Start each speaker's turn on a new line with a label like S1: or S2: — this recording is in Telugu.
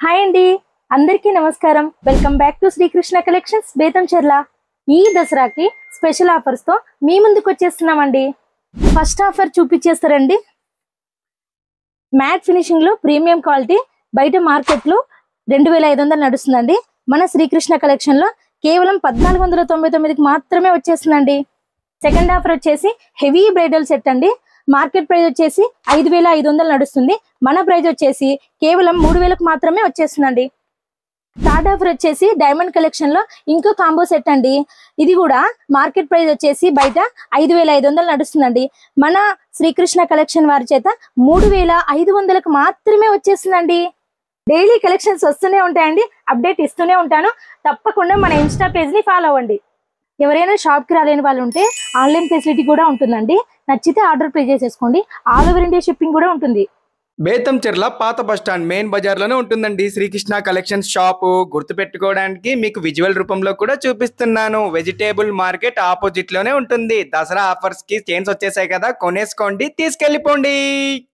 S1: హాయ్ అండి, అందరికీ నమస్కారం. Welcome back to Srikrishna collections Betamcherla. ఈ దసరాకి స్పెషల్ ఆఫర్స్ తో మీ ముందుకు వచ్చేస్తున్నామండి. ఫస్ట్ ఆఫర్ చూపించేస్తారండి. మ్యాట్ ఫినిషింగ్ లో ప్రీమియం క్వాలిటీ బయట మార్కెట్ లో 2500 నడుస్తుందండి. మన శ్రీకృష్ణ కలెక్షన్ లో కేవలం 1499కి మాత్రమే వచ్చేస్తుందండి. సెకండ్ ఆఫర్ వచ్చేసి హెవీ బ్రైడల్ సెట్ అండి. మార్కెట్ ప్రైస్ వచ్చేసి 5500 నడుస్తుంది. మన ప్రైస్ వచ్చేసి కేవలం 3000కు మాత్రమే వచ్చేస్తుందండి. థర్డ్ ఆఫర్ వచ్చేసి డైమండ్ కలెక్షన్ లో ఇంకో కాంబో సెట్ అండి. ఇది కూడా మార్కెట్ ప్రైస్ వచ్చేసి బయట 5500 నడుస్తుందండి. మన శ్రీకృష్ణ కలెక్షన్ వారి చేత 3500కు మాత్రమే వచ్చేస్తుందండి. డైలీ కలెక్షన్స్ వస్తూనే ఉంటాయండి, అప్డేట్ ఇస్తూనే ఉంటాను. తప్పకుండా మన ఇన్స్టా పేజ్ ని ఫాలో అవ్వండి. ఎవరైనా షాప్ కి రాలేని వాళ్ళు ఉంటే ఆన్లైన్ ఫెసిలిటీ కూడా ఉంటుందండి. నచ్చితే ఆర్డర్ ప్లేస్ చేసేసుకోండి. ఆల్ ఓవర్ ఇండియా షిప్పింగ్ కూడా ఉంటుంది.
S2: బేతంచెర్ల పాత బస్టాండ్ మెయిన్ బజార్ లోనే ఉంటుందండి శ్రీకృష్ణ కలెక్షన్స్ షాప్. గుర్తు పెట్టుకోవడానికి మీకు విజువల్ రూపంలో కూడా చూపిస్తున్నాను. వెజిటేబుల్ మార్కెట్ ఆపోజిట్ లోనే ఉంటుంది. దసరా ఆఫర్స్ కి చైన్స్ వచ్చేసాయి కదా, కొనేసుకోండి, తీసుకెళ్ళిపోండి.